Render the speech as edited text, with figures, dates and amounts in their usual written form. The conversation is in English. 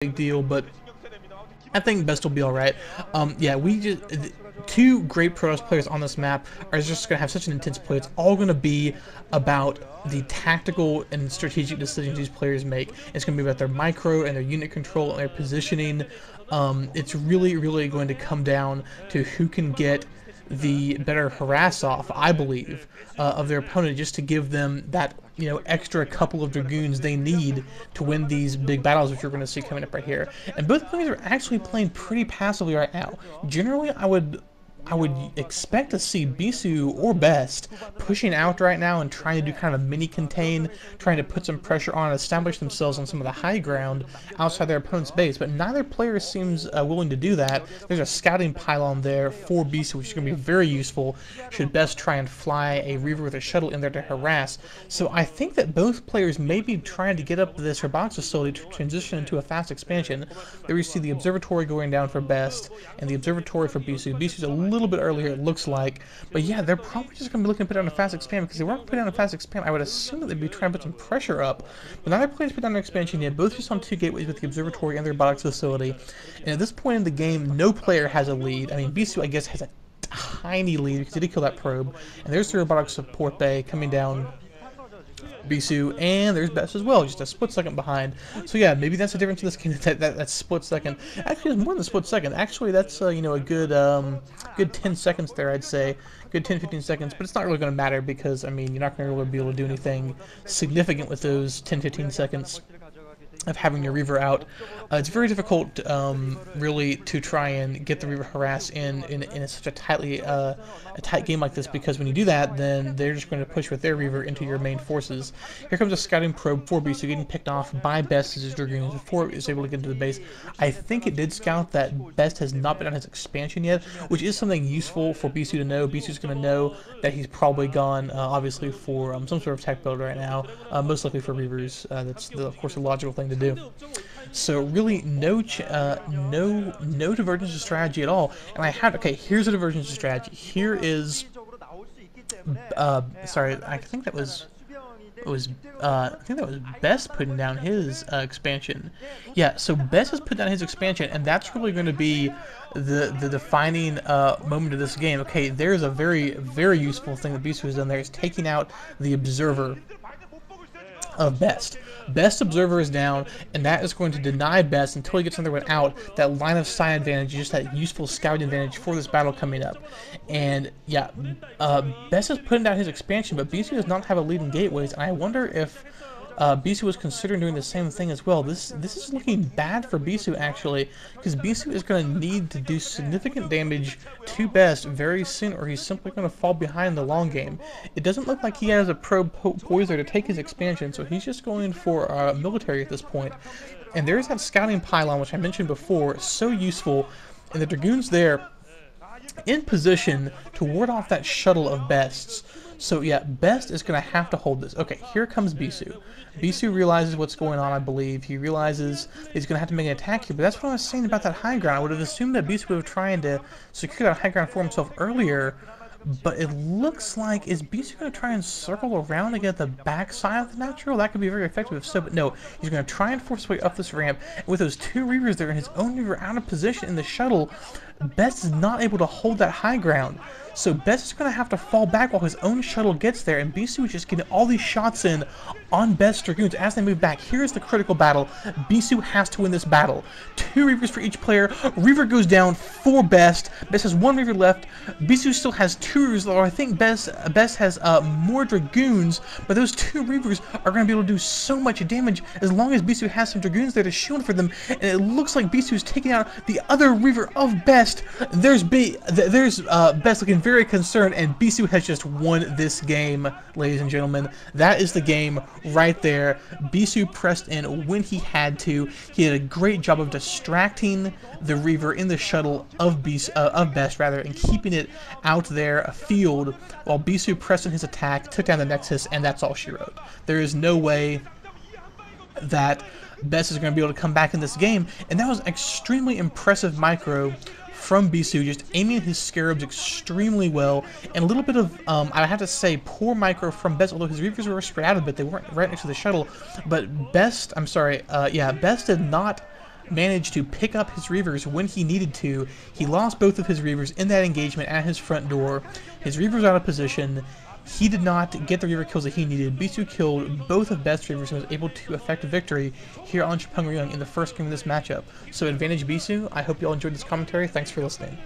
big deal, but I think Best will be alright. Yeah, we just... Two great Protoss players on this map are just going to have such an intense play. It's all going to be about the tactical and strategic decisions these players make. It's going to be about their micro and their unit control and their positioning. It's really going to come down to who can get the better harass off, I believe, of their opponent, just to give them that, you know, extra couple of Dragoons they need to win these big battles, which you're going to see coming up right here. And both players are actually playing pretty passively right now. Generally, I would expect to see Bisu or Best pushing out right now and trying to do kind of a mini contain, trying to put some pressure on and establish themselves on some of the high ground outside their opponent's base, but neither player seems willing to do that. There's a scouting pylon there for Bisu, which is going to be very useful should Best try and fly a Reaver with a shuttle in there to harass. So I think that both players may be trying to get up this robotics facility to transition into a fast expansion. There we see the observatory going down for Best and the observatory for Bisu. Bisu's a little bit earlier, it looks like, but yeah, they're probably just going to be looking to put down a fast expand, because if they weren't putting down a fast expand, I would assume that they'd be trying to put some pressure up. But neither players put down an expansion yet, both just on two gateways with the observatory and the robotics facility. And at this point in the game, no player has a lead. I mean, Bisu, I guess, has a tiny lead because he did kill that probe. And there's the robotics support bay coming down Bisu, and there's Best as well, just a split second behind. So yeah, maybe that's the difference in this game, that split second. Actually, it's more than a split second. Actually, that's, you know, a good, good 10 seconds there, I'd say. Good 10-15 seconds, but it's not really going to matter because, I mean, you're not going to really be able to do anything significant with those 10-15 seconds of having your Reaver out. It's very difficult, really, to try and get the Reaver harass in such a tight game like this, because when you do that, then they're just going to push with their Reaver into your main forces. Here comes a scouting probe for Bisu, getting picked off by Best as his Dragoons before it was able to get into the base. I think it did scout that Best has not been on his expansion yet, which is something useful for Bisu to know. Bisu's going to know that he's probably gone, obviously, for some sort of tech build right now, most likely for Reavers. That's, of course, a logical thing to do. So really no divergence of strategy at all. And I had, okay, here's a divergence of strategy. Here is sorry, I think that was Best putting down his expansion. Yeah, so Best has put down his expansion, and that's really going to be the defining moment of this game. Okay, there's a very useful thing that Bisu has done there, is taking out the observer of Best. Best observer is down, and that is going to deny Best until he gets another one out that line of sight advantage, just that useful scouting advantage for this battle coming up. And yeah, Best is putting down his expansion, but Bisu does not have a lead in gateways, and I wonder if Bisu was considering doing the same thing as well. This is looking bad for Bisu, actually, because Bisu is going to need to do significant damage to Best very soon, or he's simply going to fall behind the long game. It doesn't look like he has a probe poised there to take his expansion, so he's just going for military at this point. And there's that scouting pylon, which I mentioned before, so useful, and the Dragoons there in position to ward off that shuttle of Best's. So yeah, Best is going to have to hold this. Okay, here comes Bisu. Bisu realizes what's going on, I believe. He realizes he's going to have to make an attack here, but that's what I was saying about that high ground. I would have assumed that Bisu would have tried to secure that high ground for himself earlier, but it looks like, is Bisu going to try and circle around to get the back side of the natural? That could be very effective if so, but no. He's going to try and force his way up this ramp, and with those two Reavers there and his own Reaver out of position in the shuttle, Best is not able to hold that high ground. So Best is going to have to fall back while his own shuttle gets there, and Bisu is just getting all these shots in on Best's Dragoons as they move back. Here's the critical battle. Bisu has to win this battle. Two Reavers for each player. Reaver goes down for Best. Best has one Reaver left. Bisu still has two Reavers, or I think Best has more Dragoons, but those two Reavers are going to be able to do so much damage as long as Bisu has some Dragoons there to shield for them, and it looks like Bisu is taking out the other Reaver of Best. There's Best looking very concerned, and Bisu has just won this game, ladies and gentlemen. That is the game right there. Bisu pressed in when he had to. He did a great job of distracting the Reaver in the shuttle of Best, and keeping it out there afield while Bisu pressed in his attack, took down the Nexus, and that's all she wrote. There is no way that Best is going to be able to come back in this game, and that was extremely impressive micro from Bisu, just aiming his Scarabs extremely well, and a little bit of, I have to say, poor micro from Best, although his Reavers were spread out a bit. They weren't right next to the shuttle, but Best, I'm sorry, yeah, Best did not managed to pick up his Reavers when he needed to. He lost both of his Reavers in that engagement at his front door. His Reavers out of position. He did not get the Reaver kills that he needed. Bisu killed both of Best's Reavers and was able to effect victory here on Chapungryung in the first game of this matchup. So advantage Bisu. I hope you all enjoyed this commentary. Thanks for listening.